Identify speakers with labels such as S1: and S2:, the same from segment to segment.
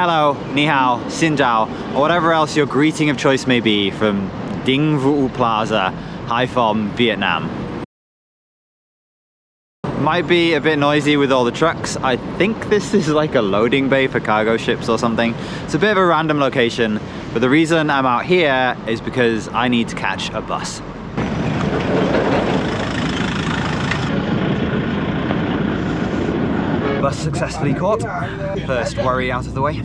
S1: hello, ni hao, xin chào, or whatever else your greeting of choice may be from Dinh Vu Plaza, Hai Phong, Vietnam. Might be a bit noisy with all the trucks. I think this is like a loading bay for cargo ships or something. It's a bit of a random location, but the reason I'm out here is because I need to catch a bus. Bus successfully caught. First worry out of the way.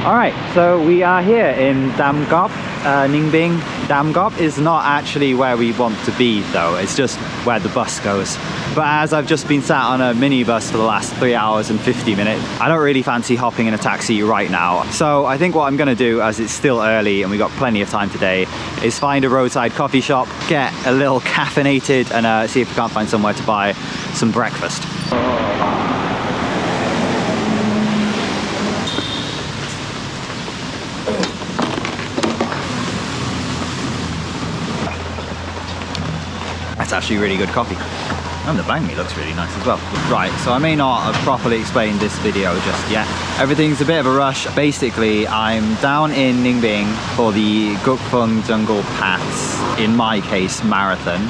S1: Alright, so we are here in Dam Gop, Ninh Binh. Dam Gop is not actually where we want to be though, it's just where the bus goes. But as I've just been sat on a minibus for the last 3 hours and 50 minutes, I don't really fancy hopping in a taxi right now. So I think what I'm gonna do, as it's still early and we got plenty of time today, is find a roadside coffee shop, get a little caffeinated and see if we can't find somewhere to buy some breakfast. That's actually really good coffee. And the banh mi looks really nice as well. Right, so I may not have properly explained this video just yet. Everything's a bit of a rush. Basically, I'm down in Ninh Binh for the Phuong Jungle Paths, in my case, marathon,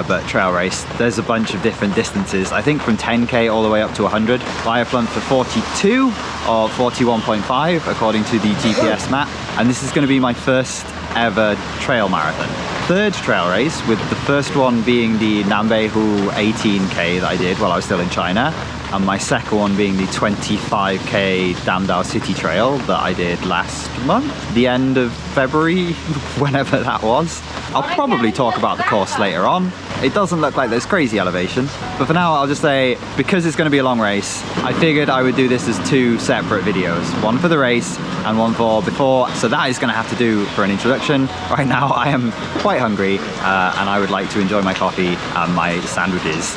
S1: but trail race. There's a bunch of different distances. I think from 10K all the way up to 100. I have plumped for 42 or 41.5 according to the GPS map. And this is going to be my first ever trail marathon. Third trail race, with the first one being the Nambe Hu 18K that I did while I was still in China, and my second one being the 25K Dam Dao City Trail that I did last month, the end of February, whenever that was. I'll probably talk about the course later on. It doesn't look like there's crazy elevation, but for now I'll just say, because it's going to be a long race, I figured I would do this as 2 separate videos. One for the race and one for before, so that is going to have to do for an introduction. Right now I am quite hungry and I would like to enjoy my coffee and my sandwiches.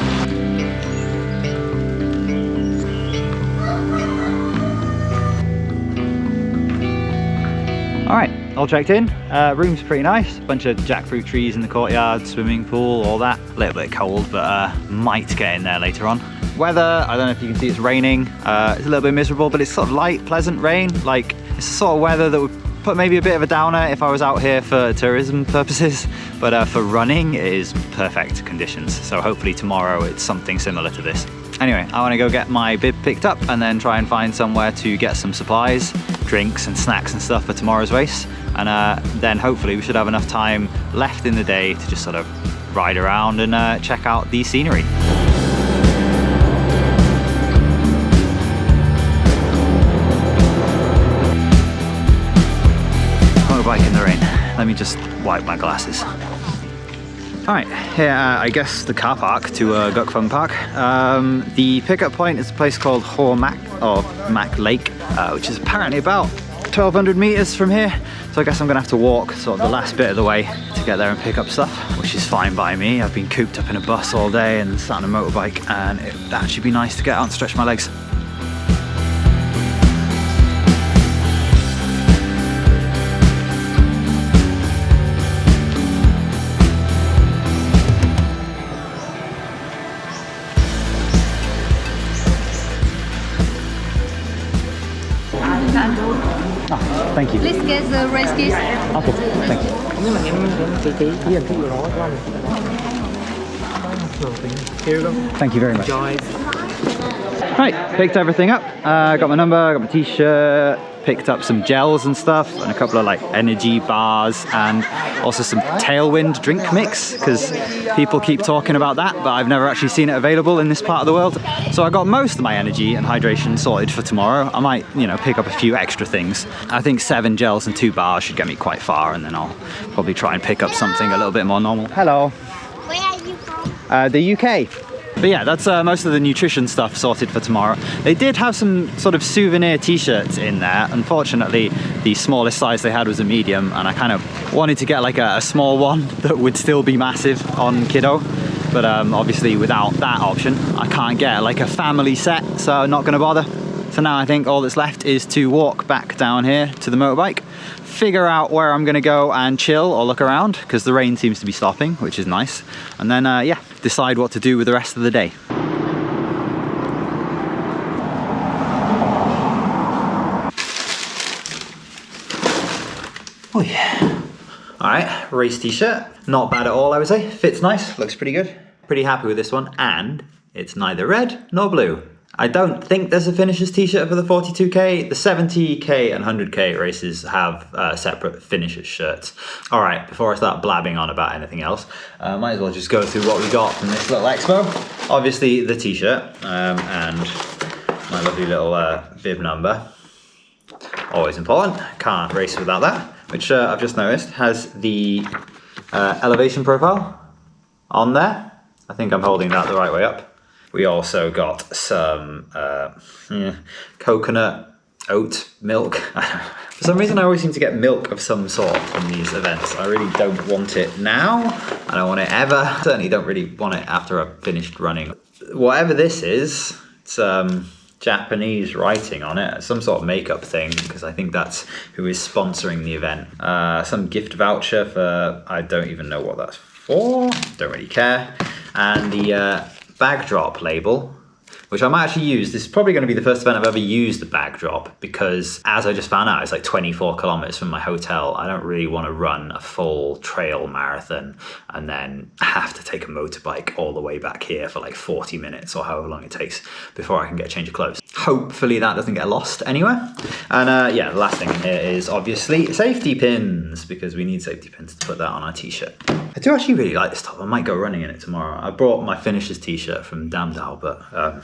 S1: Alright, all checked in. Room's pretty nice. Bunch of jackfruit trees in the courtyard, swimming pool, all that. A little bit cold, but might get in there later on. Weather, I don't know if you can see it's raining. It's a little bit miserable, but it's sort of light, pleasant rain. Like, it's the sort of weather that would put maybe a bit of a downer if I was out here for tourism purposes. But for running, it is perfect conditions. So hopefully tomorrow it's something similar to this. Anyway, I want to go get my bib picked up and then try and find somewhere to get some supplies, drinks and snacks and stuff for tomorrow's race. And then hopefully we should have enough time left in the day to just sort of ride around and check out the scenery. Motorbike in the rain. Let me just wipe my glasses. Alright, here I guess the car park to Guk Phuong Park. The pickup point is a place called Ho Mac, or Mac Lake, which is apparently about 1,200 meters from here. So I guess I'm gonna have to walk sort of the last bit of the way to get there and pick up stuff, which is fine by me. I've been cooped up in a bus all day and sat on a motorbike, and it would actually be nice to get out and stretch my legs. Oh, thank you.
S2: Please get the race keys.
S1: Okay, thank you. Thank you very much. Right, picked everything up. Got my number, got my t-shirt, picked up some gels and stuff, and a couple of like energy bars, and also some Tailwind drink mix, because people keep talking about that, but I've never actually seen it available in this part of the world. So I got most of my energy and hydration sorted for tomorrow. I might, you know, pick up a few extra things. I think 7 gels and 2 bars should get me quite far, and then I'll probably try and pick up something a little bit more normal. Hello.
S2: Where are you from?
S1: The UK. But yeah, that's most of the nutrition stuff sorted for tomorrow. They did have some sort of souvenir t-shirts in there. Unfortunately, the smallest size they had was a medium, and I kind of wanted to get like a small one that would still be massive on kiddo. But obviously without that option, I can't get like a family set, so I'm not gonna bother. So now I think all that's left is to walk back down here to the motorbike, figure out where I'm gonna go and chill or look around, because the rain seems to be stopping, which is nice. And then, yeah, decide what to do with the rest of the day. Oh yeah. All right, race t-shirt. Not bad at all, I would say. Fits nice, looks pretty good. Pretty happy with this one, and it's neither red nor blue. I don't think there's a finishers t-shirt for the 42K. The 70K and 100K races have separate finishers shirts. All right, before I start blabbing on about anything else, might as well just go through what we got from this little expo. Obviously the t-shirt and my lovely little bib number. Always important, can't race without that. Which I've just noticed has the elevation profile on there. I think I'm holding that the right way up. We also got some coconut oat milk. For some reason I always seem to get milk of some sort from these events. I really don't want it now. I don't want it ever. I certainly don't really want it after I've finished running. Whatever this is, it's Japanese writing on it, some sort of makeup thing, because I think that's who is sponsoring the event. Some gift voucher for, I don't even know what that's for, don't really care. And the bag drop label, which I might actually use. This is probably going to be the first event I've ever used the bag drop, because as I just found out, it's like 24 kilometers from my hotel. I don't really want to run a full trail marathon and then have to take a motorbike all the way back here for like 40 minutes or however long it takes before I can get a change of clothes. Hopefully that doesn't get lost anywhere. And yeah, the last thing in here is obviously safety pins, because we need safety pins to put that on our t-shirt. I do actually really like this top. I might go running in it tomorrow. I brought my finishers t-shirt from Damdal, but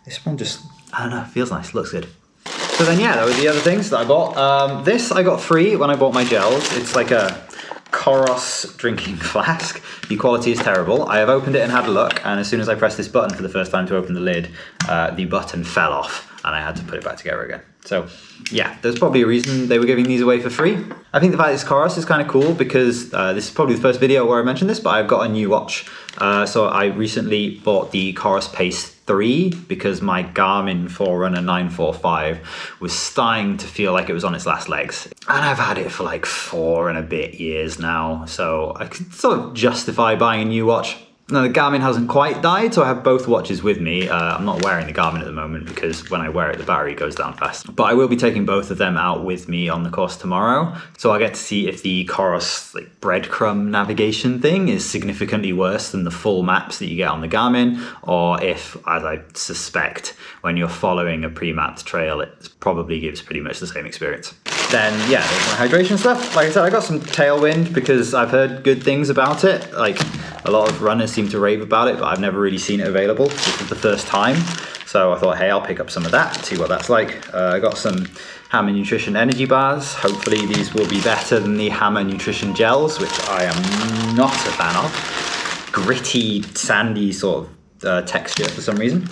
S1: this one just, I don't know, feels nice, looks good. So then yeah, that were the other things that I bought. This I got free when I bought my gels. It's like a Koros drinking flask. The quality is terrible. I have opened it and had a look, and as soon as I pressed this button for the first time to open the lid, the button fell off and I had to put it back together again. So yeah, there's probably a reason they were giving these away for free. I think the fact it's Koros is kind of cool, because this is probably the first video where I mentioned this, but I've got a new watch. So I recently bought the Koros Pace 3 because my Garmin Forerunner 945 was starting to feel like it was on its last legs. And I've had it for like 4 and a bit years now, so I can sort of justify buying a new watch. Now the Garmin hasn't quite died, so I have both watches with me. I'm not wearing the Garmin at the moment because when I wear it, the battery goes down fast. But I will be taking both of them out with me on the course tomorrow. So I get to see if the Koros like breadcrumb navigation thing is significantly worse than the full maps that you get on the Garmin, or if, as I suspect, when you're following a pre-mapped trail, it probably gives pretty much the same experience. Then yeah, there's my hydration stuff. Like I said, I got some Tailwind because I've heard good things about it. Like a lot of runners seem to rave about it, but I've never really seen it available. This is the first time. So I thought, hey, I'll pick up some of that, see what that's like. I got some Hammer Nutrition energy bars. Hopefully these will be better than the Hammer Nutrition gels, which I am not a fan of. Gritty, sandy sort of texture for some reason.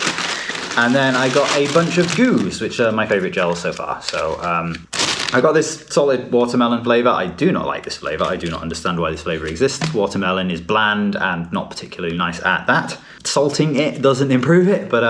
S1: And then I got a bunch of goos, which are my favorite gels so far. So I got this solid watermelon flavor. I do not like this flavor. I do not understand why this flavor exists. Watermelon is bland and not particularly nice at that. Salting it doesn't improve it, but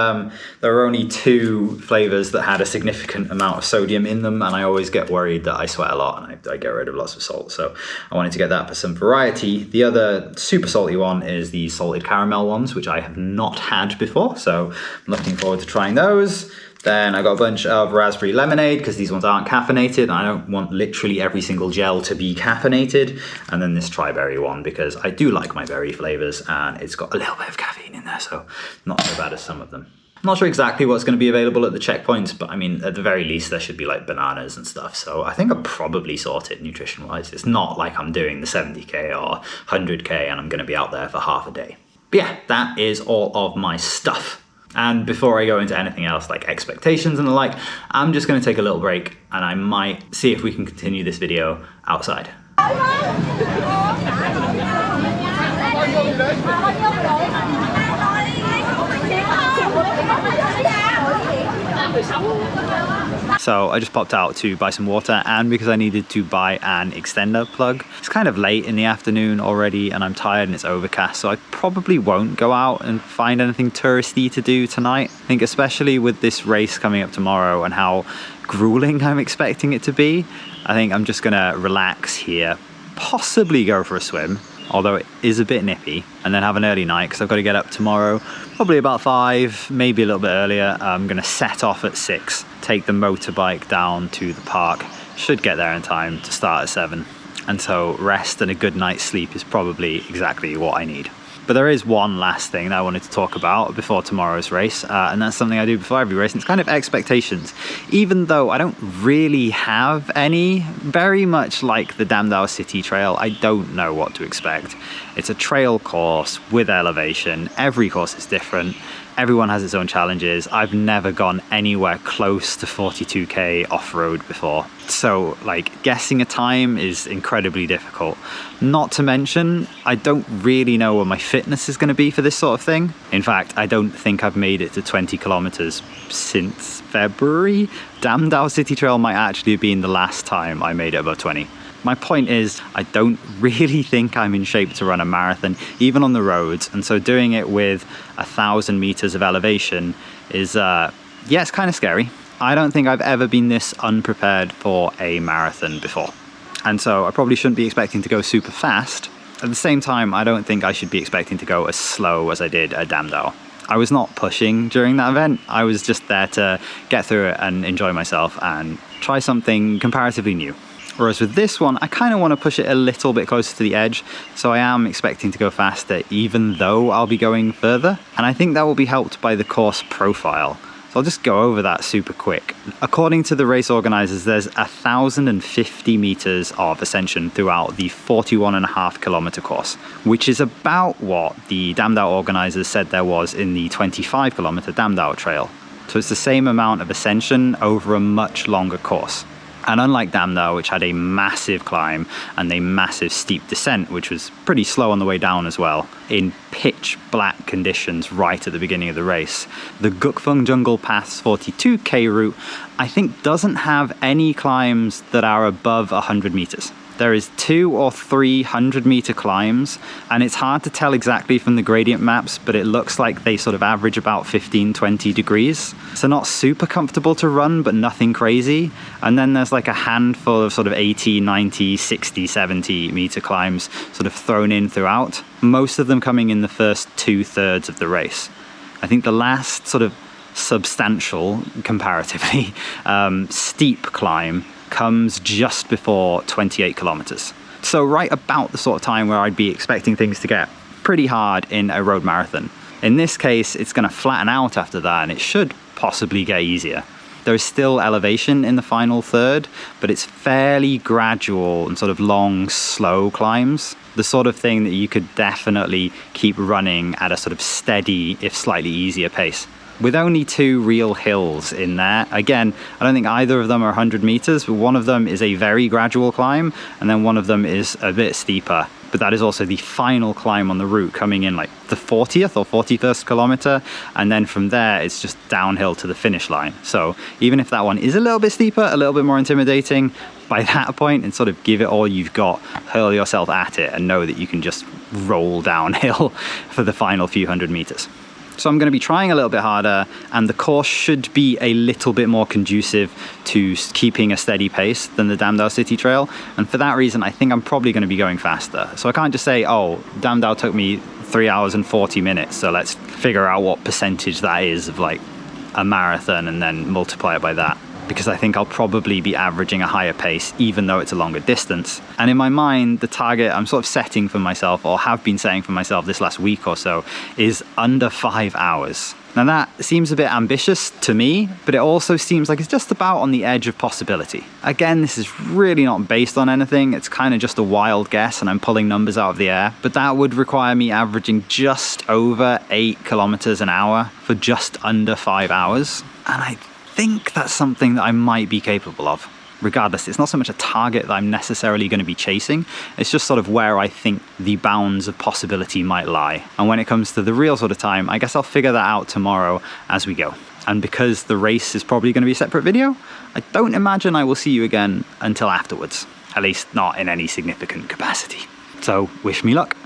S1: there are only 2 flavors that had a significant amount of sodium in them, and I always get worried that I sweat a lot and I get rid of lots of salt. So I wanted to get that for some variety. The other super salty one is the salted caramel ones, which I have not had before. So I'm looking forward to trying those. Then I got a bunch of raspberry lemonade because these ones aren't caffeinated and I don't want literally every single gel to be caffeinated. And then this tri-berry one because I do like my berry flavors and it's got a little bit of caffeine in there, so not so bad as some of them. I'm not sure exactly what's going to be available at the checkpoints, but I mean, at the very least, there should be like bananas and stuff. So I think I'm probably sorted nutrition-wise. It's not like I'm doing the 70K or 100K and I'm going to be out there for half a day. But yeah, that is all of my stuff. And before I go into anything else like expectations and the like, I'm just going to take a little break and I might see if we can continue this video outside. So I just popped out to buy some water, and because I needed to buy an extender plug. It's kind of late in the afternoon already and I'm tired and it's overcast, so I probably won't go out and find anything touristy to do tonight. I think especially with this race coming up tomorrow and how grueling I'm expecting it to be, I think I'm just gonna relax here, possibly go for a swim, although it is a bit nippy, and then have an early night because I've got to get up tomorrow, probably about 5, maybe a little bit earlier. I'm gonna set off at 6, take the motorbike down to the park, should get there in time to start at 7. And so rest and a good night's sleep is probably exactly what I need. But there is one last thing that I wanted to talk about before tomorrow's race, and that's something I do before every race, and it's kind of expectations. Even though I don't really have any, very much like the Damdao City Trail, I don't know what to expect. It's a trail course with elevation. Every course is different. Everyone has its own challenges. I've never gone anywhere close to 42k off-road before. So like guessing a time is incredibly difficult. Not to mention, I don't really know what my fitness is going to be for this sort of thing. In fact, I don't think I've made it to 20 kilometers since February. Damdao City Trail might actually have been the last time I made it above 20. My point is, I don't really think I'm in shape to run a marathon, even on the roads. And so doing it with 1,000 meters of elevation is, yeah, it's kind of scary. I don't think I've ever been this unprepared for a marathon before. And so I probably shouldn't be expecting to go super fast. At the same time, I don't think I should be expecting to go as slow as I did at Damdao. I was not pushing during that event. I was just there to get through it and enjoy myself and try something comparatively new. Whereas with this one, I kind of want to push it a little bit closer to the edge. So I am expecting to go faster, even though I'll be going further. And I think that will be helped by the course profile. So I'll just go over that super quick. According to the race organizers, there's 1,050 meters of ascension throughout the 41.5 kilometer course, which is about what the Damdao organizers said there was in the 25 kilometer Damdao trail. So it's the same amount of ascension over a much longer course. And unlike Damdao, which had a massive climb and a massive steep descent, which was pretty slow on the way down as well, in pitch black conditions right at the beginning of the race, the Gukfeng Jungle Path's 42k route, I think, doesn't have any climbs that are above 100 meters. There is 200 or 300 meter climbs, and it's hard to tell exactly from the gradient maps, but it looks like they sort of average about 15-20 degrees. So not super comfortable to run, but nothing crazy. And then there's like a handful of sort of 80, 90, 60, 70 meter climbs sort of thrown in throughout, most of them coming in the first 2/3 of the race. I think the last sort of substantial, comparatively, steep climb comes just before 28 kilometers. So right about the sort of time where I'd be expecting things to get pretty hard in a road marathon. In this case, it's going to flatten out after that, and it should possibly get easier. There is still elevation in the final third, but it's fairly gradual and sort of long, slow climbs. The sort of thing that you could definitely keep running at a sort of steady, if slightly easier pace. With only 2 real hills in there, again, I don't think either of them are 100 meters, but one of them is a very gradual climb, and then one of them is a bit steeper. But that is also the final climb on the route, coming in like the 40th or 41st kilometer, and then from there it's just downhill to the finish line. So even if that one is a little bit steeper, a little bit more intimidating, by that point, and sort of give it all you've got, hurl yourself at it, and know that you can just roll downhill for the final few hundred meters. So I'm going to be trying a little bit harder, and the course should be a little bit more conducive to keeping a steady pace than the Damdao City Trail. And for that reason, I think I'm probably going to be going faster. So I can't just say, oh, Damdao took me 3 hours and 40 minutes. So let's figure out what percentage that is of like a marathon and then multiply it by that. Because I think I'll probably be averaging a higher pace, even though it's a longer distance. And in my mind, the target I'm sort of setting for myself, or have been setting for myself this last week or so, is under 5 hours. Now that seems a bit ambitious to me, but it also seems like it's just about on the edge of possibility. Again, this is really not based on anything. It's kind of just a wild guess, and I'm pulling numbers out of the air. But that would require me averaging just over 8 kilometers an hour for just under 5 hours. And I think that's something that I might be capable of. Regardless, it's not so much a target that I'm necessarily going to be chasing, it's just sort of where I think the bounds of possibility might lie. And when it comes to the real sort of time, I guess I'll figure that out tomorrow as we go. And because the race is probably going to be a separate video, I don't imagine I will see you again until afterwards. At least not in any significant capacity. So wish me luck.